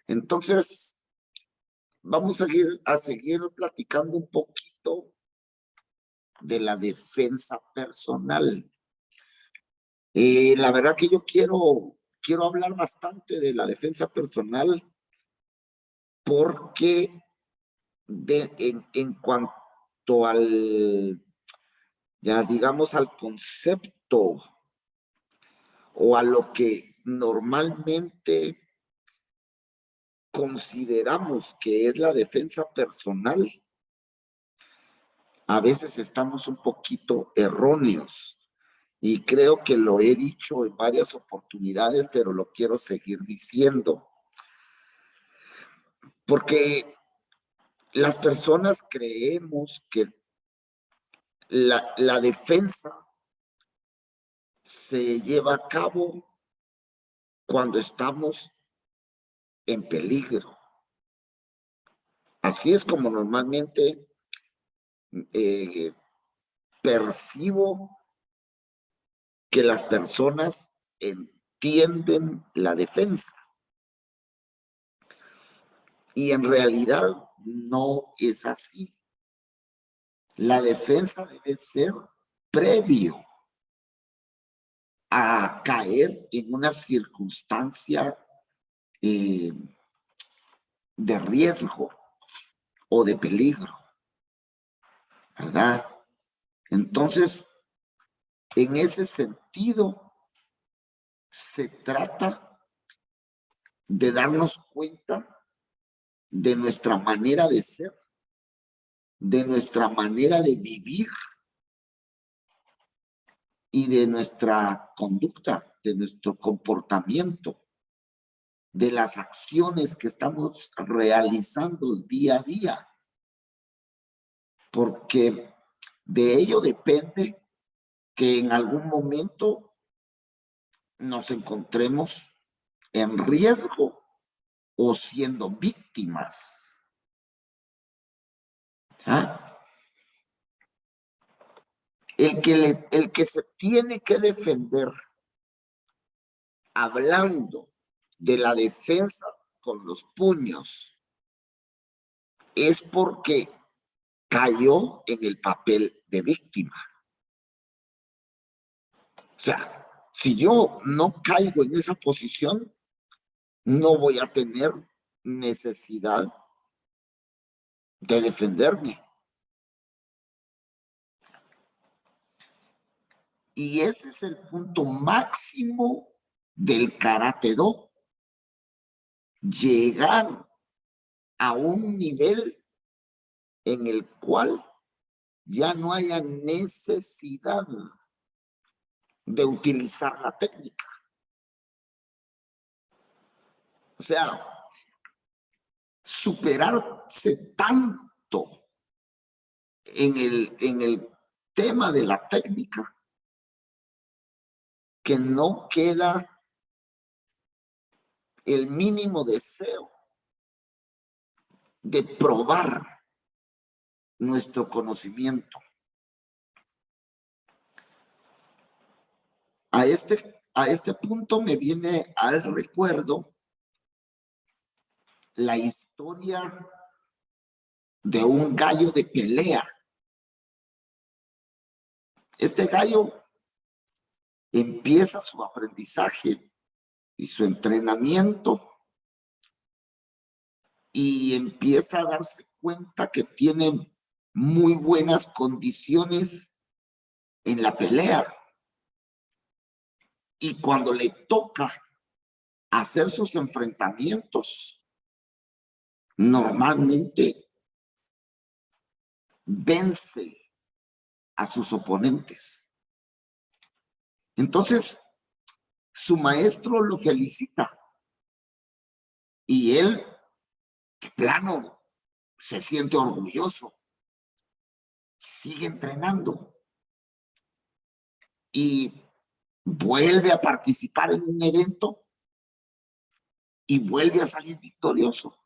Entonces, vamos a seguir platicando un poquito de la defensa personal. La verdad que yo quiero hablar bastante de la defensa personal porque en cuanto ya digamos, al concepto o a lo que normalmente consideramos que es la defensa personal, a veces estamos un poquito erróneos. Y creo que lo he dicho en varias oportunidades, pero lo quiero seguir diciendo. Porque las personas creemos que la defensa se lleva a cabo cuando estamos en peligro. Así es como normalmente eh, percibo que las personas entienden la defensa. Y en realidad no es así. La defensa debe ser previo a caer en una circunstancia eh, de riesgo o de peligro, ¿verdad? Entonces, en ese sentido, se trata de darnos cuenta de nuestra manera de ser, de nuestra manera de vivir y de nuestra conducta, de nuestro comportamiento, de las acciones que estamos realizando día a día, porque de ello depende que en algún momento nos encontremos en riesgo o siendo víctimas. ¿Ah? El que se tiene que defender, hablando de la defensa con los puños, es porque cayó en el papel de víctima. O sea, si yo no caigo en esa posición, no voy a tener necesidad de defenderme. Y ese es el punto máximo del Karate Do. Llegar a un nivel en el cual ya no haya necesidad de utilizar la técnica. O sea, superarse tanto en el tema de la técnica que no queda el mínimo deseo de probar nuestro conocimiento. A este punto me viene al recuerdo la historia de un gallo de pelea. Este gallo empieza su aprendizaje y su entrenamiento y empieza a darse cuenta que tiene muy buenas condiciones en la pelea. Y cuando le toca hacer sus enfrentamientos, normalmente vence a sus oponentes. Entonces, su maestro lo felicita y él, de plano, se siente orgulloso. Sigue entrenando y vuelve a participar en un evento y vuelve a salir victorioso.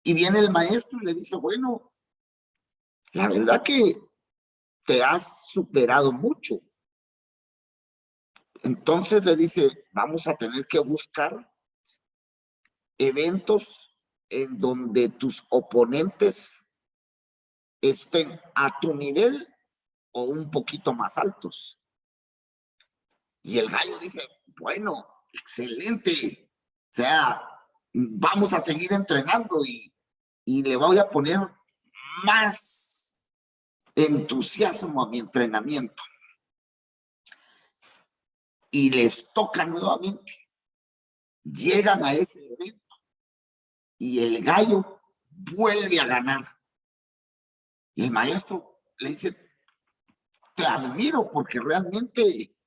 Y viene el maestro y le dice, bueno, la verdad que te has superado mucho. Entonces le dice, vamos a tener que buscar eventos en donde tus oponentes estén a tu nivel o un poquito más altos. Y el gallo dice, bueno, excelente. O sea, vamos a seguir entrenando y le voy a poner más entusiasmo a mi entrenamiento. Y les toca nuevamente. Llegan a ese evento y el gallo vuelve a ganar. Y el maestro le dice, te admiro porque realmente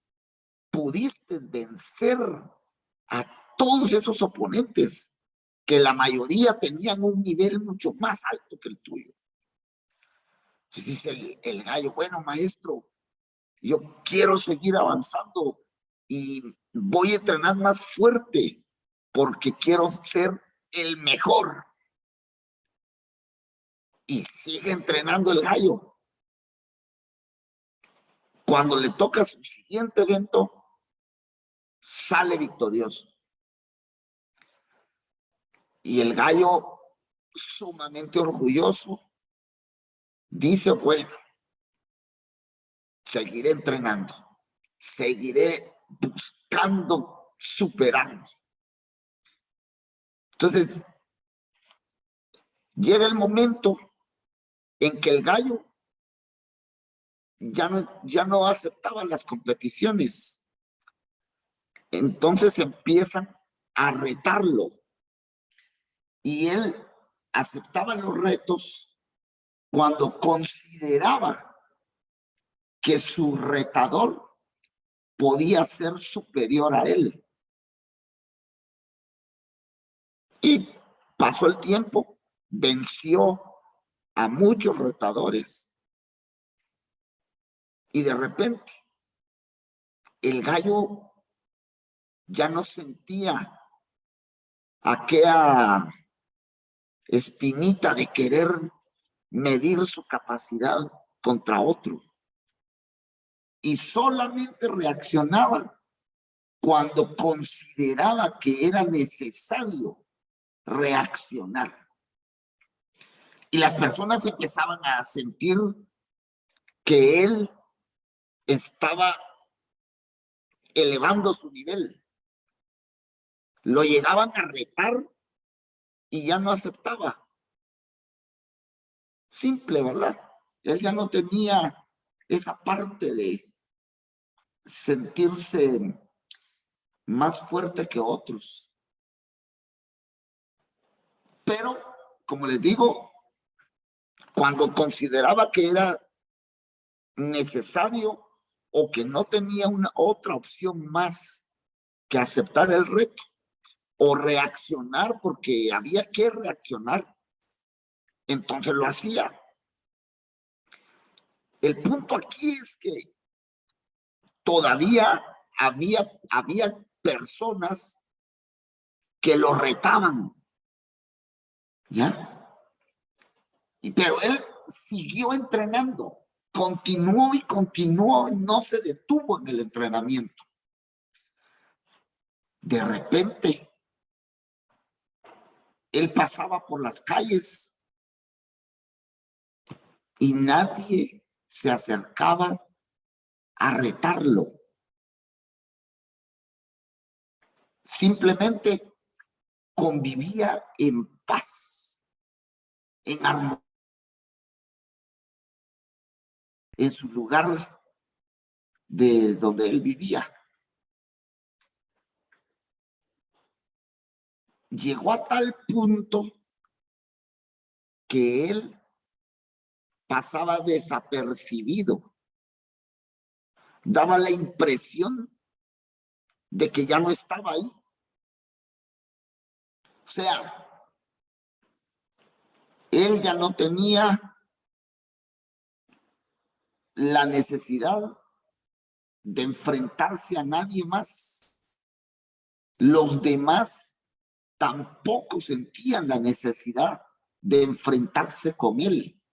pudiste vencer a todos esos oponentes que la mayoría tenían un nivel mucho más alto que el tuyo. Entonces dice el gallo, bueno, maestro, yo quiero seguir avanzando y voy a entrenar más fuerte porque quiero ser el mejor. Y sigue entrenando el gallo. Cuando le toca su siguiente evento, sale victorioso. Y el gallo, sumamente orgulloso, dice, bueno, seguiré entrenando, seguiré buscando superarme. Entonces, llega el momento en que el gallo ya no aceptaba las competiciones. Entonces empiezan a retarlo. Y él aceptaba los retos cuando consideraba que su retador podía ser superior a él. Y pasó el tiempo, venció a muchos retadores y de repente el gallo ya no sentía aquella espinita de querer medir su capacidad contra otro y solamente reaccionaba cuando consideraba que era necesario reaccionar. Y las personas empezaban a sentir que él estaba elevando su nivel. Lo llegaban a retar y ya no aceptaba. Simple, ¿verdad? Él ya no tenía esa parte de sentirse más fuerte que otros. Pero, como les digo, cuando consideraba que era necesario o que no tenía una otra opción más que aceptar el reto o reaccionar porque había que reaccionar, entonces lo hacía. El punto aquí es que todavía había personas que lo retaban, ¿ya? Pero él siguió entrenando, continuó y continuó, no se detuvo en el entrenamiento. De repente, él pasaba por las calles y nadie se acercaba a retarlo. Simplemente convivía en paz, en armonía, en su lugar de donde él vivía. Llegó a tal punto que él pasaba desapercibido. Daba la impresión de que ya no estaba ahí. O sea, él ya no tenía la necesidad de enfrentarse a nadie más. Los demás tampoco sentían la necesidad de enfrentarse con él,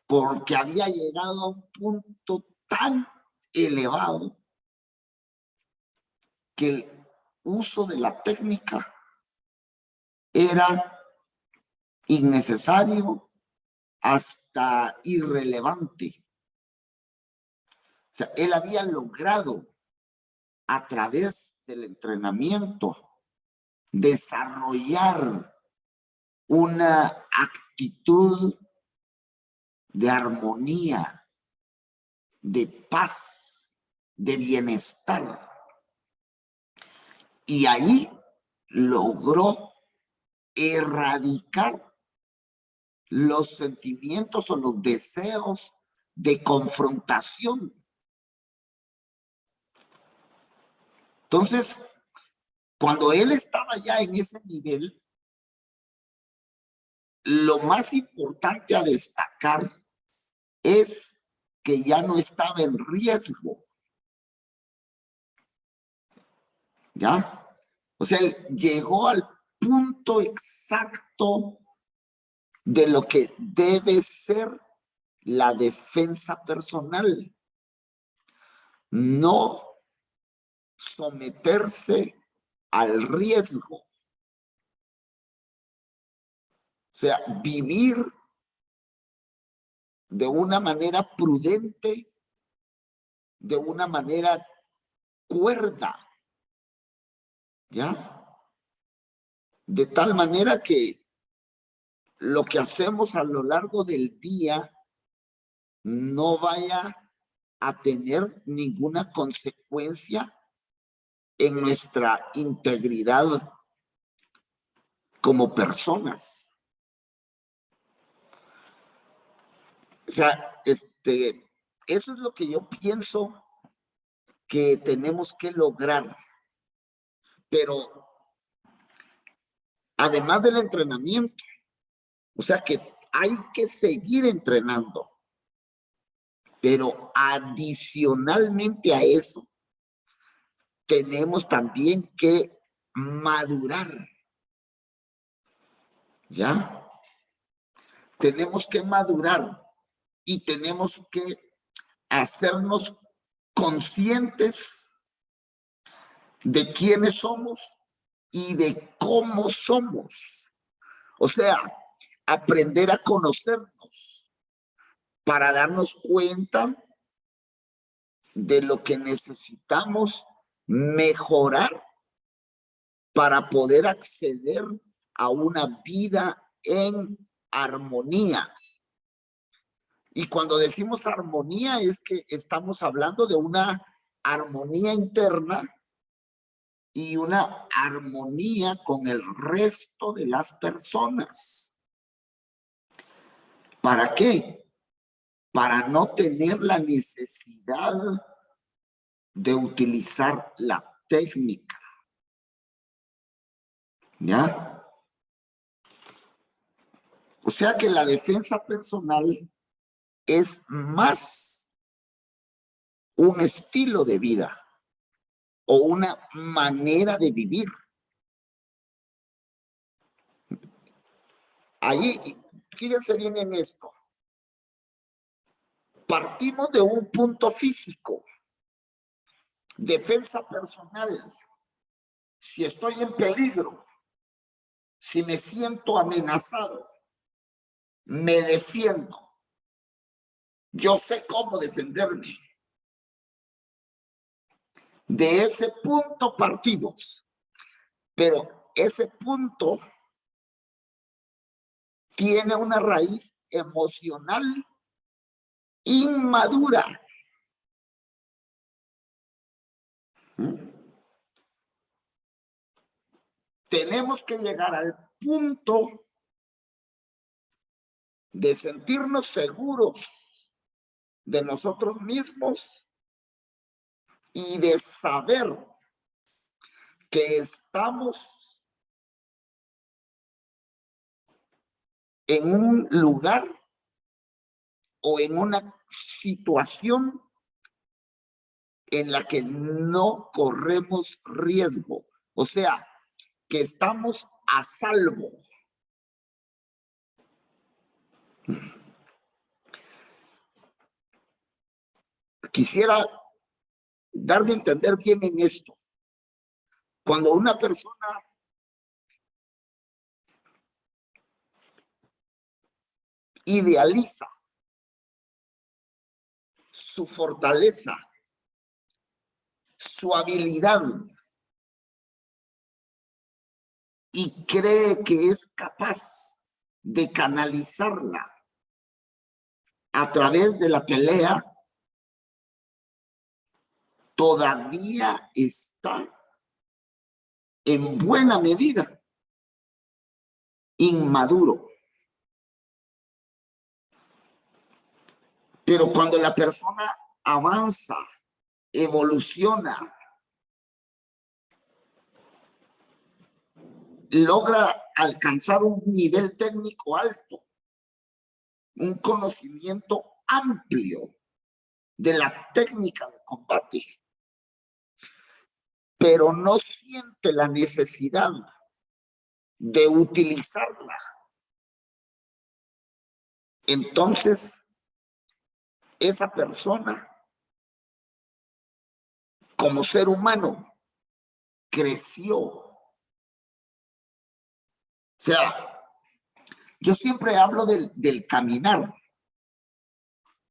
porque había llegado a un punto tan elevado que el uso de la técnica era innecesario hasta irrelevante. O sea, él había logrado a través del entrenamiento desarrollar una actitud de armonía, de paz, de bienestar. Y ahí logró erradicar los sentimientos o los deseos de confrontación. Entonces, cuando él estaba ya en ese nivel, lo más importante a destacar es que ya no estaba en riesgo. ¿Ya? O sea, él llegó al punto exacto de lo que debe ser la defensa personal. No someterse al riesgo. O sea, vivir de una manera prudente, de una manera cuerda, ¿ya? De tal manera que lo que hacemos a lo largo del día no vaya a tener ninguna consecuencia en nuestra integridad como personas. O sea, eso es lo que yo pienso que tenemos que lograr. Pero además del entrenamiento, o sea que hay que seguir entrenando. Pero adicionalmente a eso, tenemos también que madurar. ¿Ya? Tenemos que madurar y tenemos que hacernos conscientes de quiénes somos y de cómo somos. O sea, aprender a conocernos para darnos cuenta de lo que necesitamos mejorar para poder acceder a una vida en armonía. Y cuando decimos armonía es que estamos hablando de una armonía interna y una armonía con el resto de las personas. ¿Para qué? Para no tener la necesidad de utilizar la técnica. ¿Ya? O sea que la defensa personal es más un estilo de vida o una manera de vivir. Ahí, fíjense bien en esto. Partimos de un punto físico. Defensa personal. Si estoy en peligro, si me siento amenazado, me defiendo. Yo sé cómo defenderme. De ese punto partimos. Pero ese punto tiene una raíz emocional inmadura. Tenemos que llegar al punto de sentirnos seguros de nosotros mismos y de saber que estamos en un lugar o en una situación en la que no corremos riesgo. O sea, que estamos a salvo. Quisiera dar de entender bien en esto. Cuando una persona idealiza su fortaleza, su habilidad y cree que es capaz de canalizarla a través de la pelea, todavía está en buena medida inmaduro. Pero cuando la persona avanza, evoluciona, logra alcanzar un nivel técnico alto, un conocimiento amplio de la técnica de combate, pero no siente la necesidad de utilizarla. Entonces, esa persona, como ser humano, creció. O sea, yo siempre hablo del caminar,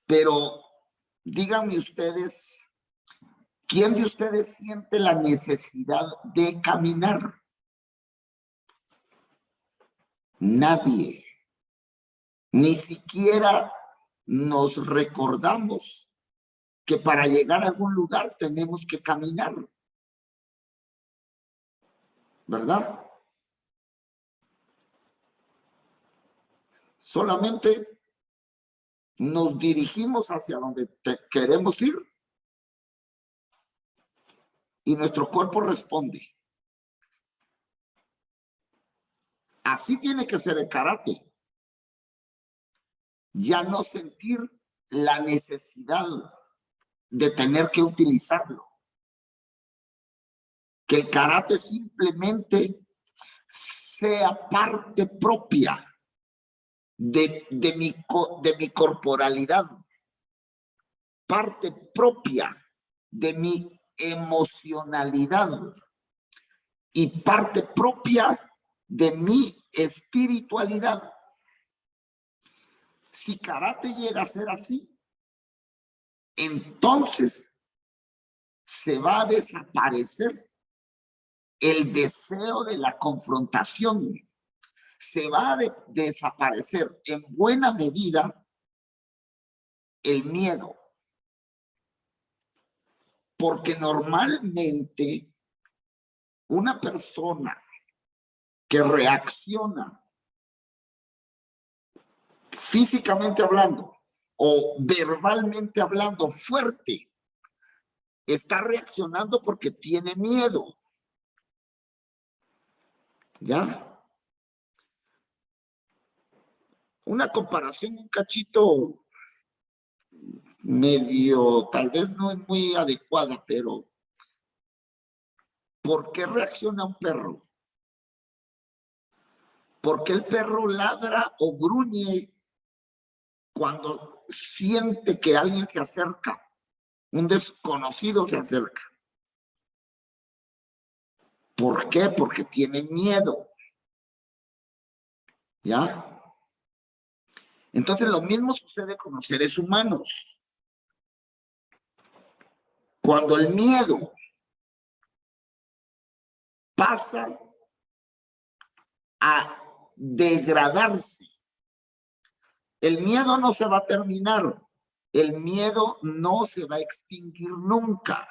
pero díganme ustedes, ¿quién de ustedes siente la necesidad de caminar? Nadie. Ni siquiera nos recordamos que para llegar a algún lugar tenemos que caminar, ¿verdad? Solamente nos dirigimos hacia donde queremos ir y nuestro cuerpo responde. Así tiene que ser el karate. Ya no sentir la necesidad de tener que utilizarlo. Que el karate simplemente sea parte propia de mi corporalidad, parte propia de mi emocionalidad y parte propia de mi espiritualidad. Si karate llega a ser así, entonces se va a desaparecer el deseo de la confrontación. Se va a desaparecer en buena medida el miedo. Porque normalmente una persona que reacciona físicamente hablando o verbalmente hablando fuerte, está reaccionando porque tiene miedo. ¿Ya? Una comparación un cachito medio, tal vez no es muy adecuada, pero ¿por qué reacciona un perro? ¿Por qué el perro ladra o gruñe cuando siente que alguien se acerca? Un desconocido se acerca. ¿Por qué? Porque tiene miedo. ¿Ya? Entonces lo mismo sucede con los seres humanos. Cuando el miedo pasa a degradarse, el miedo no se va a terminar. El miedo no se va a extinguir nunca.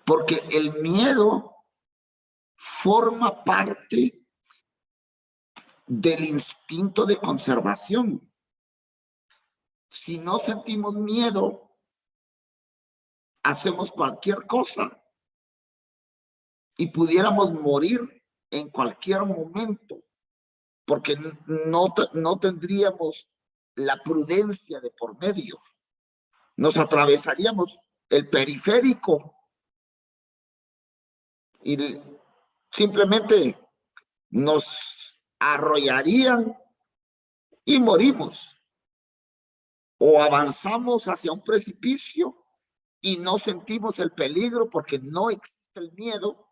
Porque el miedo forma parte del instinto de conservación. Si no sentimos miedo, hacemos cualquier cosa y pudiéramos morir en cualquier momento, porque no tendríamos la prudencia de por medio. Nos atravesaríamos el periférico y simplemente nos arrollarían y morimos. O avanzamos hacia un precipicio y no sentimos el peligro porque no existe el miedo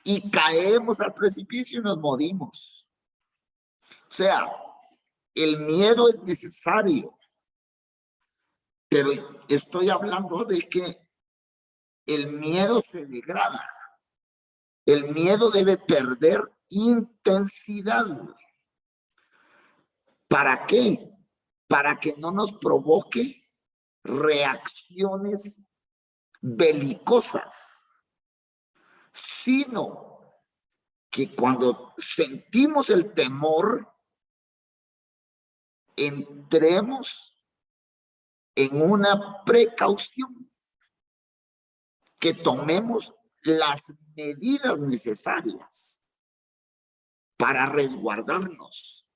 y caemos al precipicio y nos morimos. O sea, el miedo es necesario, pero estoy hablando de que el miedo se degrada. El miedo debe perder intensidad. ¿Para qué? Para que no nos provoque reacciones belicosas, sino que cuando sentimos el temor, entremos en una precaución, que tomemos las medidas necesarias para resguardarnos.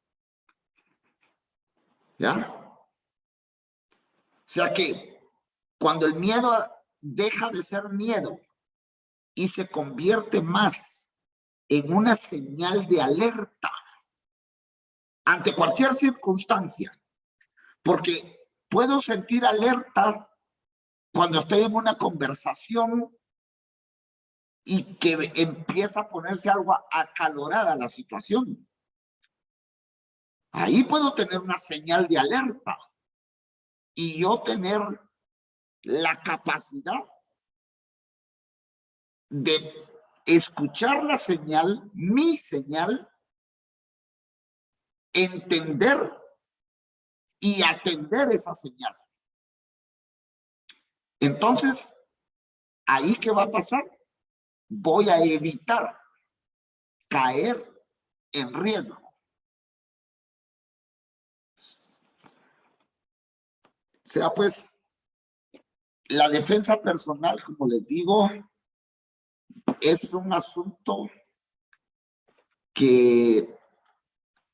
¿Ya? O sea que cuando el miedo deja de ser miedo y se convierte más en una señal de alerta ante cualquier circunstancia, porque puedo sentir alerta cuando estoy en una conversación y que empieza a ponerse algo acalorada la situación. Ahí puedo tener una señal de alerta y yo tener la capacidad de escuchar la señal, mi señal, entender y atender esa señal. Entonces, ¿ahí qué va a pasar? Voy a evitar caer en riesgo. O sea, pues, la defensa personal, como les digo, es un asunto que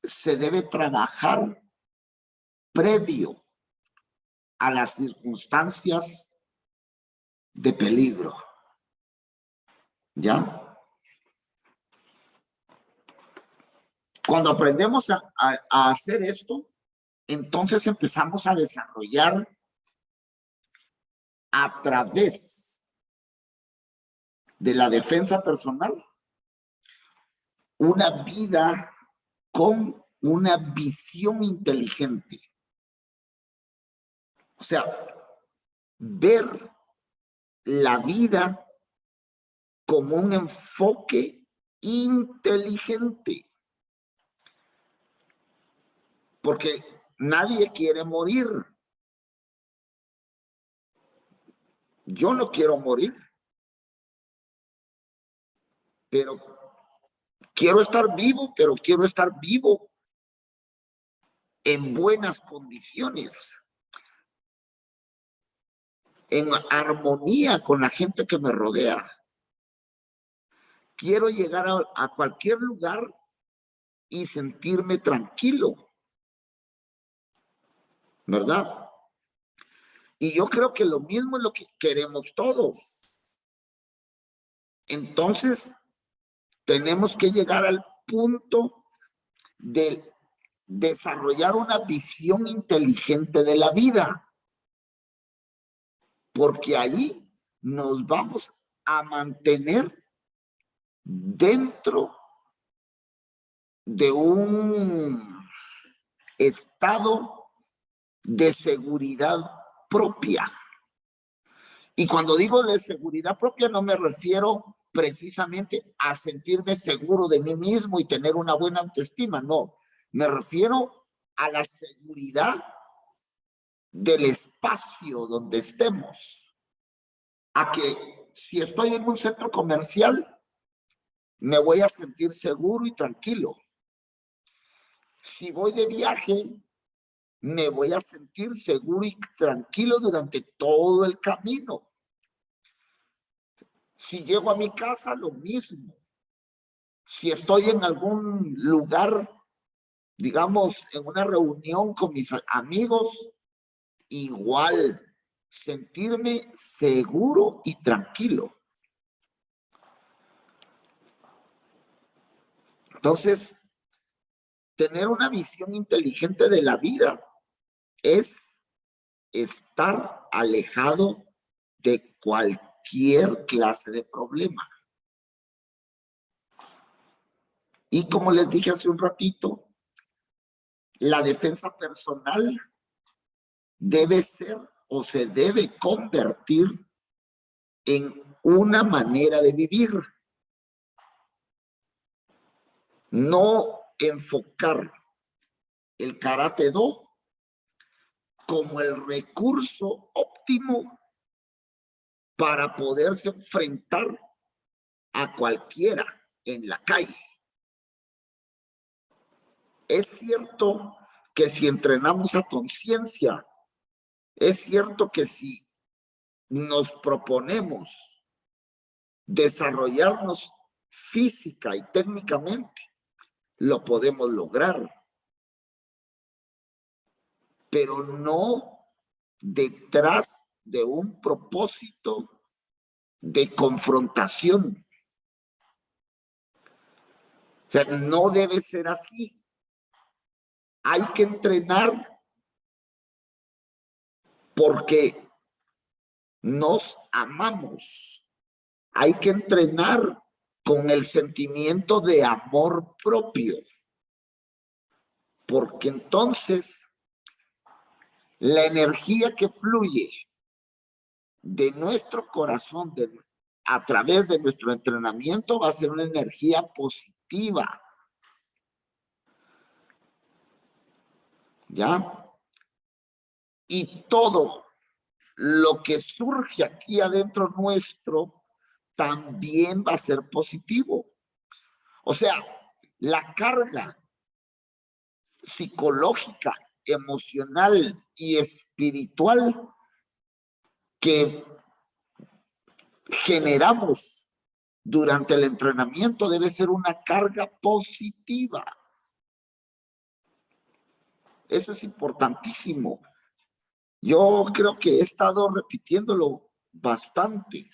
se debe trabajar previo a las circunstancias de peligro. ¿Ya? Cuando aprendemos a hacer esto, entonces empezamos a desarrollar a través de la defensa personal una vida con una visión inteligente. O sea, ver la vida con un enfoque inteligente. Porque nadie quiere morir. Yo no quiero morir. Pero quiero estar vivo, pero quiero estar vivo en buenas condiciones, en armonía con la gente que me rodea. Quiero llegar a cualquier lugar y sentirme tranquilo, ¿verdad? Y yo creo que lo mismo es lo que queremos todos. Entonces, tenemos que llegar al punto de desarrollar una visión inteligente de la vida, porque ahí nos vamos a mantener dentro de un estado de seguridad propia. Y cuando digo de seguridad propia, no me refiero precisamente a sentirme seguro de mí mismo y tener una buena autoestima, no. Me refiero a la seguridad del espacio donde estemos. A que si estoy en un centro comercial, me voy a sentir seguro y tranquilo. Si voy de viaje, me voy a sentir seguro y tranquilo durante todo el camino. Si llego a mi casa, lo mismo. Si estoy en algún lugar, digamos, en una reunión con mis amigos, igual, sentirme seguro y tranquilo. Entonces, tener una visión inteligente de la vida es estar alejado de cualquier clase de problema. Y como les dije hace un ratito, la defensa personal debe ser o se debe convertir en una manera de vivir. No enfocar el Karate Do como el recurso óptimo para poderse enfrentar a cualquiera en la calle. Es cierto que si entrenamos a conciencia, es cierto que si nos proponemos desarrollarnos física y técnicamente, lo podemos lograr, pero no detrás de un propósito de confrontación. O sea, no debe ser así. Hay que entrenar porque nos amamos. Hay que entrenar con el sentimiento de amor propio. Porque entonces la energía que fluye de nuestro corazón, a través de nuestro entrenamiento, va a ser una energía positiva. ¿Ya? Y todo lo que surge aquí adentro nuestro también va a ser positivo. O sea, la carga psicológica, emocional y espiritual que generamos durante el entrenamiento debe ser una carga positiva. Eso es importantísimo. Yo creo que he estado repitiéndolo bastante,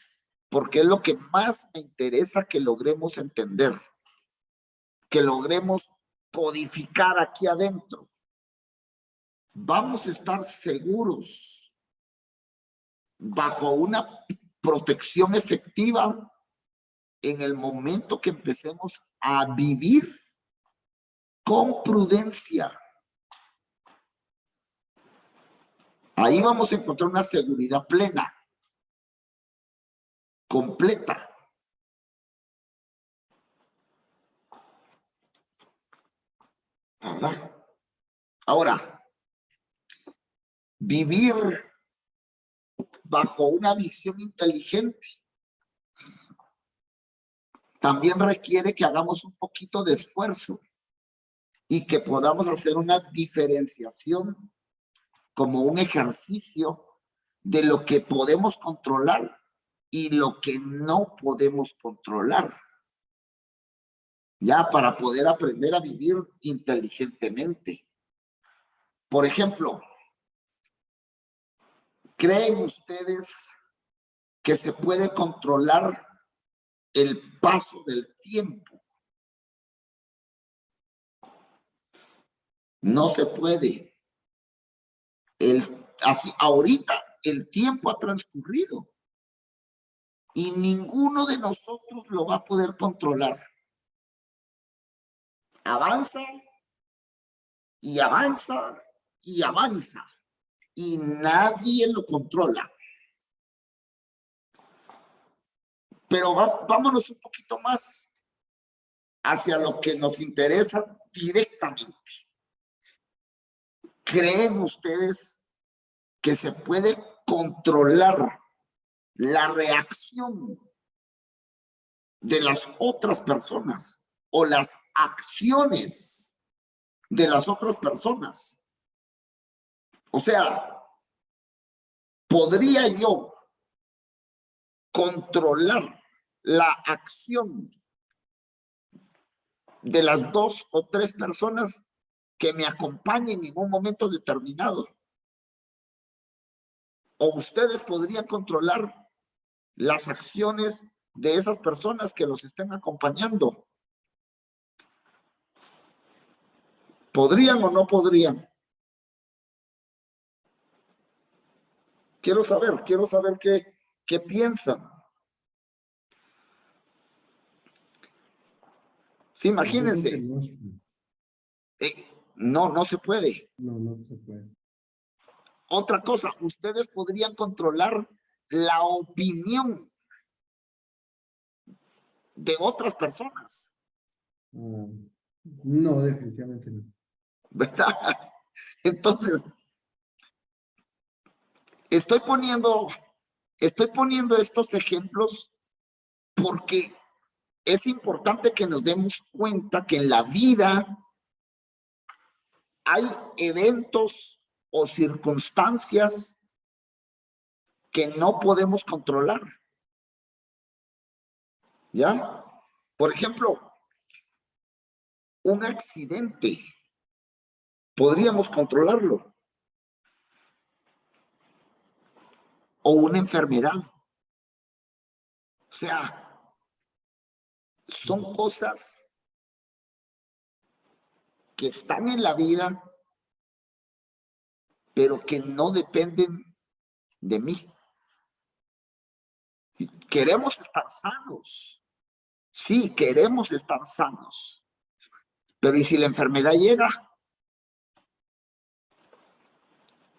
porque es lo que más me interesa que logremos entender, que logremos codificar aquí adentro. Vamos a estar seguros bajo una protección efectiva en el momento que empecemos a vivir con prudencia. Ahí vamos a encontrar una seguridad plena, completa. Ahora, vivir bajo una visión inteligente también requiere que hagamos un poquito de esfuerzo y que podamos hacer una diferenciación como un ejercicio de lo que podemos controlar y lo que no podemos controlar, ya para poder aprender a vivir inteligentemente. Por ejemplo, ¿creen ustedes que se puede controlar el paso del tiempo? No se puede. Así, ahorita el tiempo ha transcurrido y ninguno de nosotros lo va a poder controlar. Avanza y avanza y avanza y nadie lo controla. Pero vámonos un poquito más hacia lo que nos interesa directamente. ¿Creen ustedes que se puede controlar la reacción de las otras personas o las acciones de las otras personas? O sea, ¿podría yo controlar la acción de las 2 o 3 personas que me acompañen en un momento determinado? ¿O ustedes podrían controlar las acciones de esas personas que los estén acompañando? ¿Podrían o no podrían? Quiero saber qué piensan. Sí, imagínense. No, no se puede. No, no se puede. Otra cosa, ustedes podrían controlar la opinión de otras personas, No, definitivamente no. ¿verdad? Entonces, estoy poniendo estos ejemplos porque es importante que nos demos cuenta que en la vida hay eventos o circunstancias que no podemos controlar. ¿Ya? Por ejemplo, un accidente, podríamos controlarlo. O una enfermedad. O sea, son cosas que están en la vida, pero que no dependen de mí. Queremos estar sanos. Sí, queremos estar sanos. Pero ¿y si la enfermedad llega?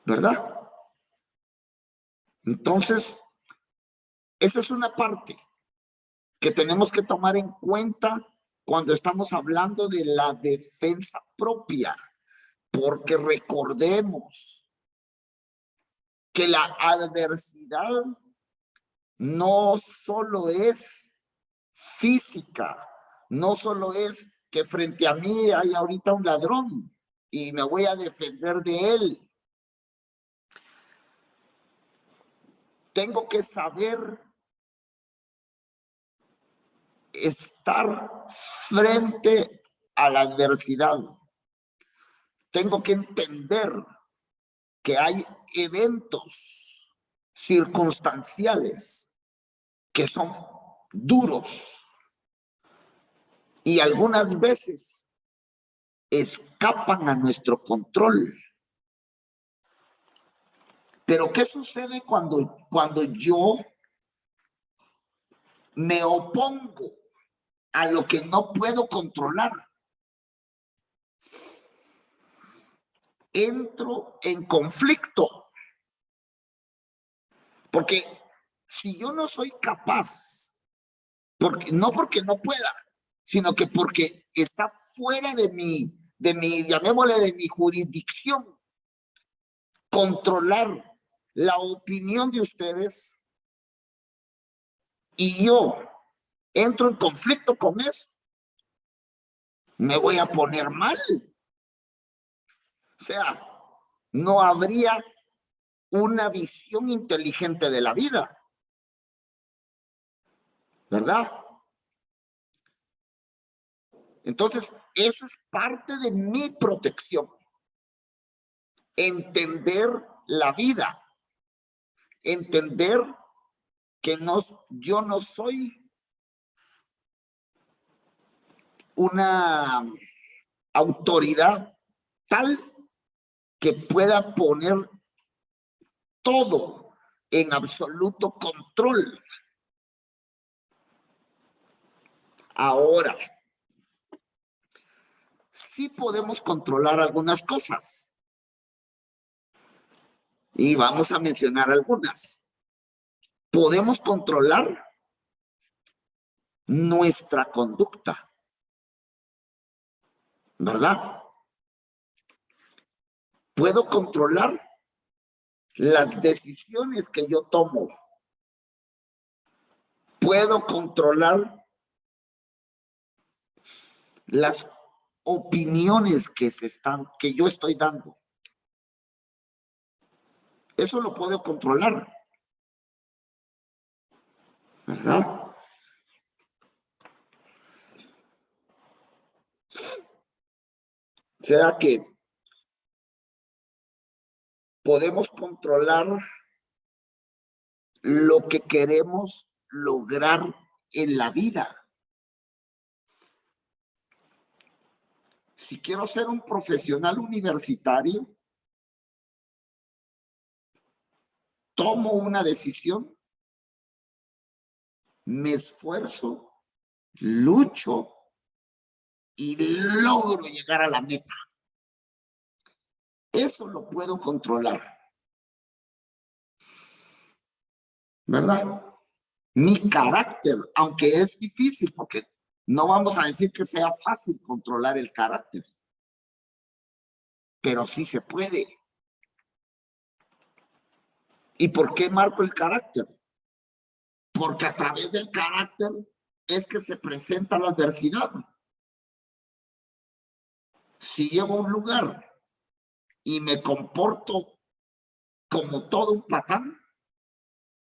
¿Verdad? Entonces, esa es una parte que tenemos que tomar en cuenta cuando estamos hablando de la defensa propia. Porque recordemos que la adversidad no solo es física, no solo es que frente a mí hay ahorita un ladrón y me voy a defender de él. Tengo que saber estar frente a la adversidad. Tengo que entender que hay eventos circunstanciales que son duros y algunas veces escapan a nuestro control. Pero ¿qué sucede cuando yo me opongo a lo que no puedo controlar? Entro en conflicto. Porque si yo no soy capaz, no porque no pueda, sino que porque está fuera de mi, llamémosle, de mi jurisdicción, controlar la opinión de ustedes, y yo entro en conflicto con eso, me voy a poner mal. O sea, no habría una visión inteligente de la vida, ¿verdad? Entonces, eso es parte de mi protección. Entender la vida, entender que yo no soy una autoridad tal que pueda poner todo en absoluto control. Ahora, sí podemos controlar algunas cosas. Y vamos a mencionar algunas. Podemos controlar nuestra conducta, ¿verdad? Puedo controlar las decisiones que yo tomo. Puedo controlar las opiniones que yo estoy dando. Eso lo puedo controlar, ¿verdad? O sea que podemos controlar lo que queremos lograr en la vida. Si quiero ser un profesional universitario, tomo una decisión, me esfuerzo, lucho y logro llegar a la meta. Eso lo puedo controlar, ¿verdad? Mi carácter, aunque es difícil, porque no vamos a decir que sea fácil controlar el carácter, pero sí se puede. ¿Y por qué marco el carácter? Porque a través del carácter es que se presenta la adversidad. Si llego a un lugar y me comporto como todo un patán,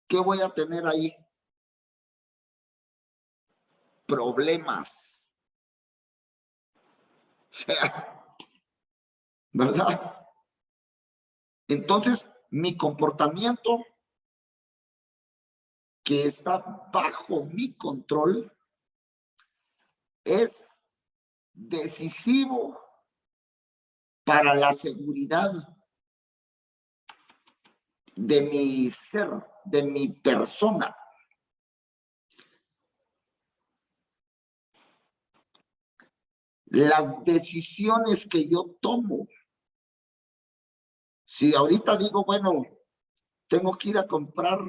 ¿qué voy a tener ahí? Problemas. O sea, ¿verdad? Entonces, mi comportamiento que está bajo mi control es decisivo para la seguridad de mi ser, de mi persona. Las decisiones que yo tomo. Si ahorita digo, bueno, tengo que ir a comprar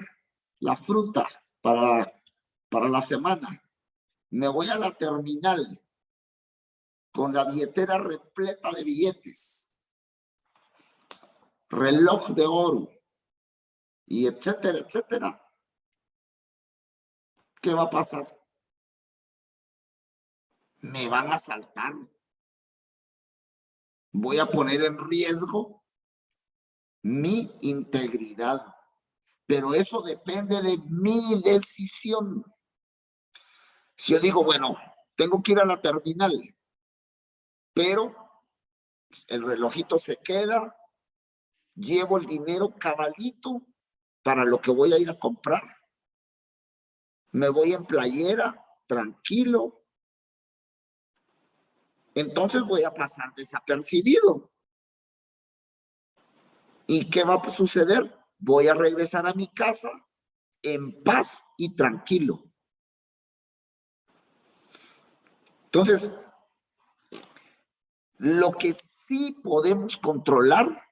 la fruta para la semana, me voy a la terminal con la billetera repleta de billetes, reloj de oro y etcétera, etcétera. ¿Qué va a pasar? Me van a asaltar. Voy a poner en riesgo mi integridad. Pero eso depende de mi decisión. Si yo digo, bueno, tengo que ir a la terminal, pero el relojito se queda, llevo el dinero cabalito para lo que voy a ir a comprar. Me voy en playera, tranquilo. Entonces voy a pasar desapercibido. ¿Y qué va a suceder? Voy a regresar a mi casa en paz y tranquilo. Entonces, lo que sí podemos controlar,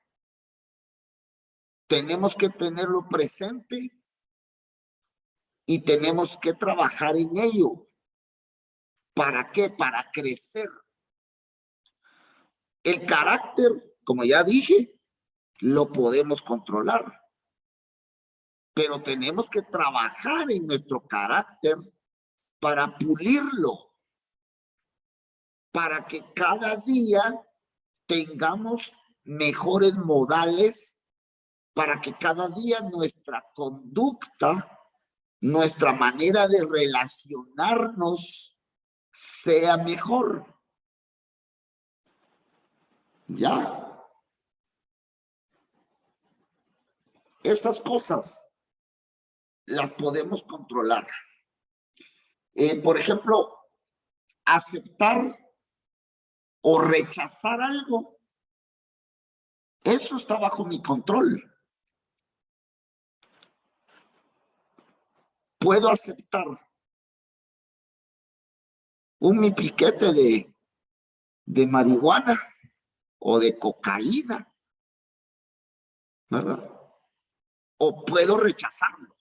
tenemos que tenerlo presente y tenemos que trabajar en ello. ¿Para qué? Para crecer. El carácter, como ya dije, lo podemos controlar, pero tenemos que trabajar en nuestro carácter para pulirlo, para que cada día tengamos mejores modales, para que cada día nuestra conducta, nuestra manera de relacionarnos sea mejor. ¿Ya? Estas cosas las podemos controlar. Por ejemplo, aceptar o rechazar algo, eso está bajo mi control. Puedo aceptar un piquete de marihuana o de cocaína, ¿verdad? O puedo rechazarlo.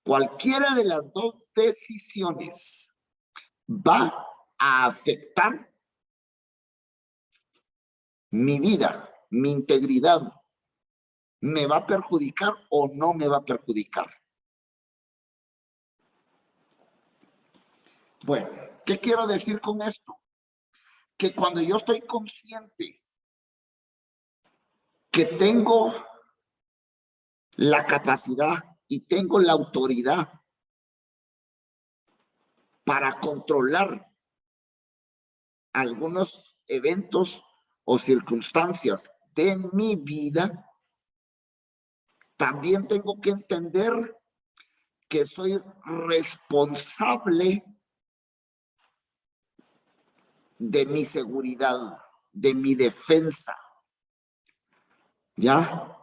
Cualquiera de las dos decisiones va a afectar mi vida, mi integridad. ¿Me va a perjudicar o no me va a perjudicar? Bueno, ¿qué quiero decir con esto? Que cuando yo estoy consciente que tengo la capacidad y tengo la autoridad para controlar algunos eventos o circunstancias de mi vida, también tengo que entender que soy responsable de mi seguridad, de mi defensa. ¿Ya?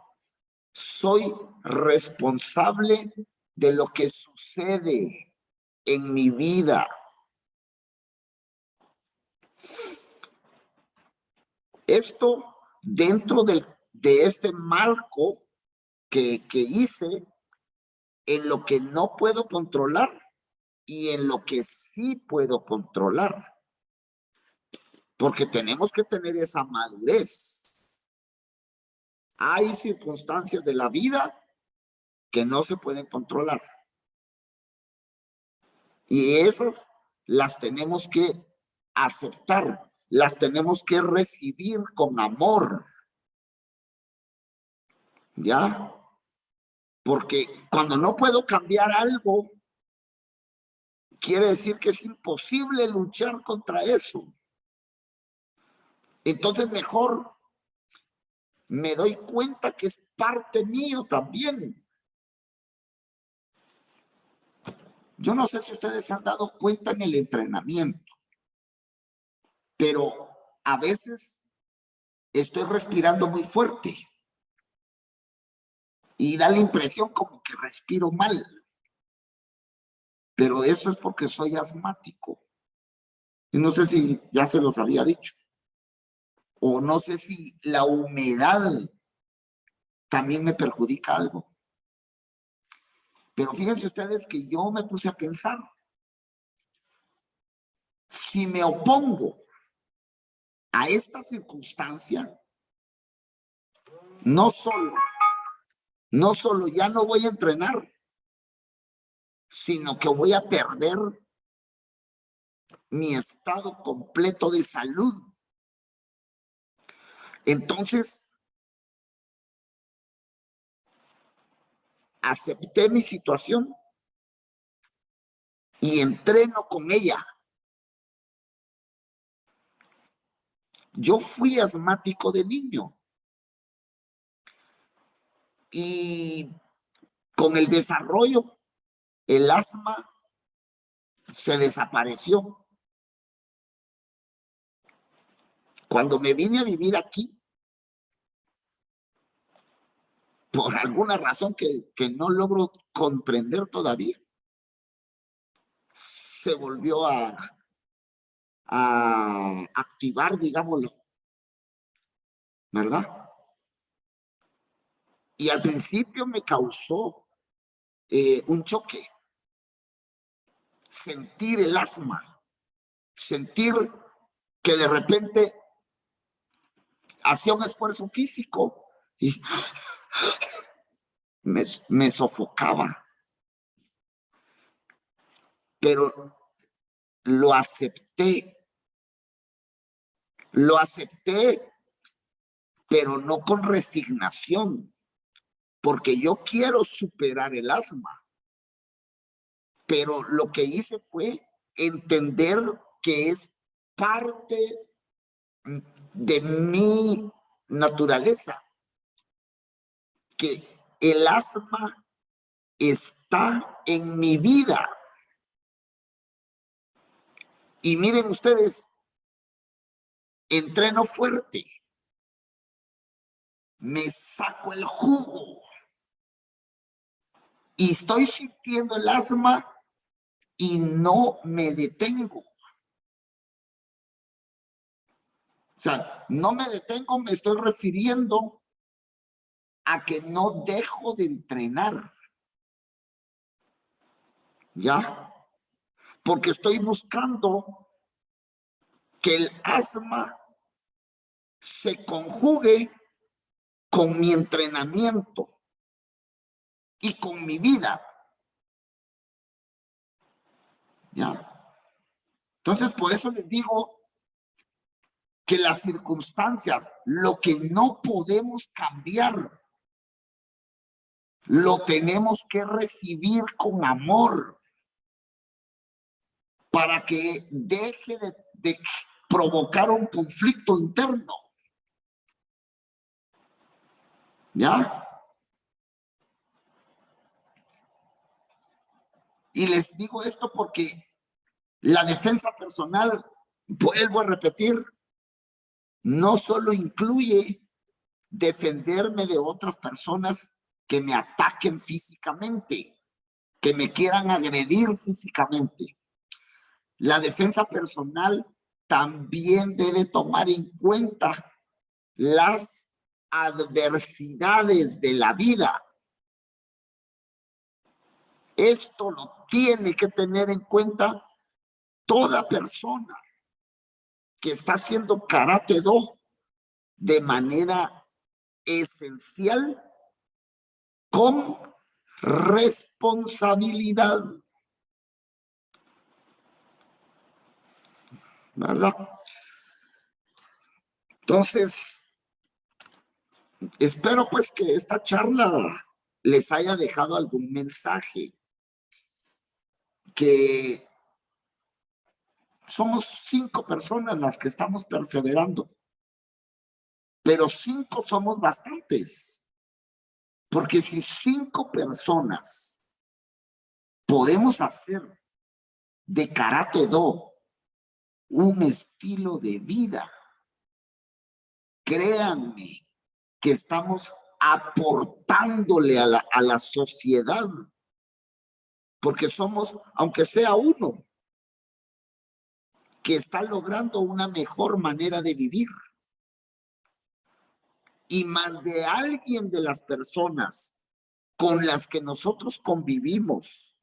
Soy responsable de lo que sucede en mi vida. Esto dentro de este marco que hice en lo que no puedo controlar y en lo que sí puedo controlar. Porque tenemos que tener esa madurez. Hay circunstancias de la vida que no se pueden controlar. Y esas las tenemos que aceptar, las tenemos que recibir con amor. ¿Ya? Porque cuando no puedo cambiar algo, quiere decir que es imposible luchar contra eso. Entonces mejor me doy cuenta que es parte mío también. Yo no sé si ustedes se han dado cuenta en el entrenamiento, pero a veces estoy respirando muy fuerte y da la impresión como que respiro mal. Pero eso es porque soy asmático. Y no sé si ya se los había dicho. O no sé si la humedad también me perjudica algo. Pero fíjense ustedes que yo me puse a pensar, si me opongo a esta circunstancia, no solo ya no voy a entrenar, sino que voy a perder mi estado completo de salud. Entonces, acepté mi situación y entreno con ella. Yo fui asmático de niño y con el desarrollo, el asma se desapareció. Cuando me vine a vivir aquí, por alguna razón que no logro comprender todavía, se volvió a activar, digámoslo, ¿verdad? Y al principio me causó un choque, sentir el asma, sentir que de repente hacía un esfuerzo físico y me sofocaba. Pero lo acepté, pero no con resignación, porque yo quiero superar el asma. Pero lo que hice fue entender que es parte de mi naturaleza, que el asma está en mi vida. Y miren ustedes, entreno fuerte, me saco el jugo y estoy sintiendo el asma y no me detengo. O sea, no me detengo, me estoy refiriendo a que no dejo de entrenar. ¿Ya? Porque estoy buscando que el asma se conjugue con mi entrenamiento y con mi vida. ¿Ya? Entonces, por eso les digo que las circunstancias, lo que no podemos cambiar, lo tenemos que recibir con amor para que deje de provocar un conflicto interno. ¿Ya? Y les digo esto porque la defensa personal, vuelvo a repetir, no solo incluye defenderme de otras personas que me ataquen físicamente, que me quieran agredir físicamente. La defensa personal también debe tomar en cuenta las adversidades de la vida. Esto lo tiene que tener en cuenta toda persona que está haciendo Karate Do de manera esencial, con responsabilidad, ¿verdad? Entonces, espero pues que esta charla les haya dejado algún mensaje, que somos 5 personas las que estamos perseverando, pero 5 somos bastantes, porque si 5 personas podemos hacer de Karate Do un estilo de vida, créanme que estamos aportándole a la sociedad, porque somos, aunque sea uno, que está logrando una mejor manera de vivir. Y más de alguien de las personas con las que nosotros convivimos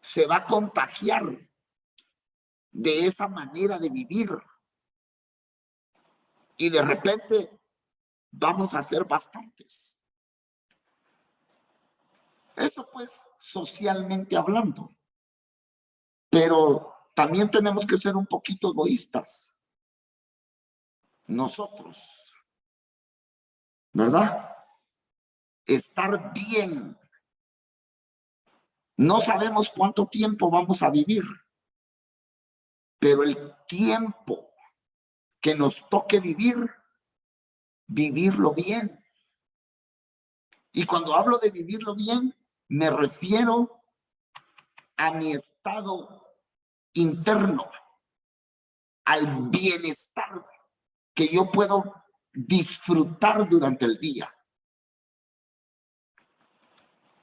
se va a contagiar de esa manera de vivir. Y de repente vamos a ser bastantes. Eso pues socialmente hablando. Pero también tenemos que ser un poquito egoístas. Nosotros, ¿verdad? Estar bien. No sabemos cuánto tiempo vamos a vivir, pero el tiempo que nos toque vivir, vivirlo bien. Y cuando hablo de vivirlo bien, me refiero a mi estado interno, al bienestar que yo puedo disfrutar durante el día.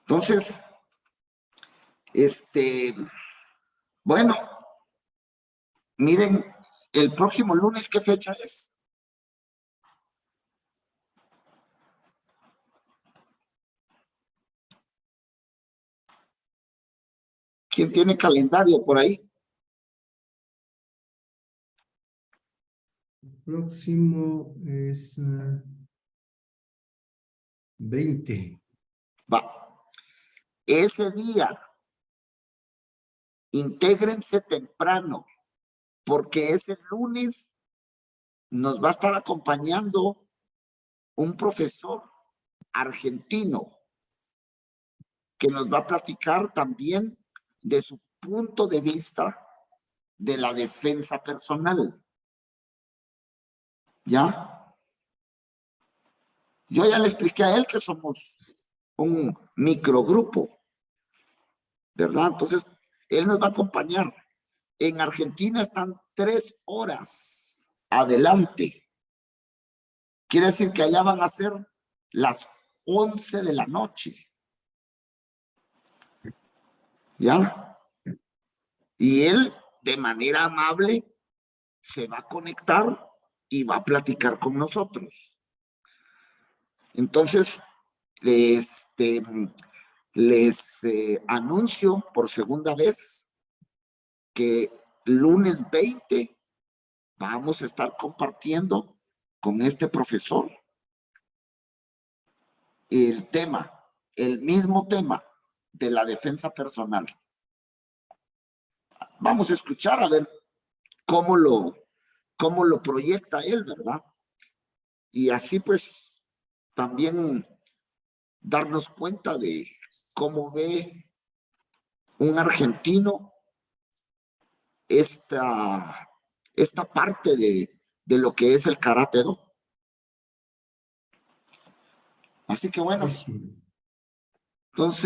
Entonces, bueno, miren, el próximo lunes, ¿qué fecha es? ¿Quién tiene calendario por ahí? El próximo es 20. Va. Ese día, intégrense temprano, porque ese lunes nos va a estar acompañando un profesor argentino que nos va a platicar también de su punto de vista de la defensa personal. ¿Ya? Yo ya le expliqué a él que somos un microgrupo, ¿verdad? Entonces, él nos va a acompañar. En Argentina están 3 horas adelante. Quiere decir que allá van a ser las 11 de la noche. ¿Ya? Y él, de manera amable, se va a conectar y va a platicar con nosotros. Entonces, les anuncio por segunda vez que lunes 20 vamos a estar compartiendo con este profesor el tema, el mismo tema de la defensa personal. Vamos a escuchar a ver cómo lo proyecta él, ¿verdad? Y así pues también darnos cuenta de cómo ve un argentino esta parte de lo que es el Karate Do. Así que bueno, entonces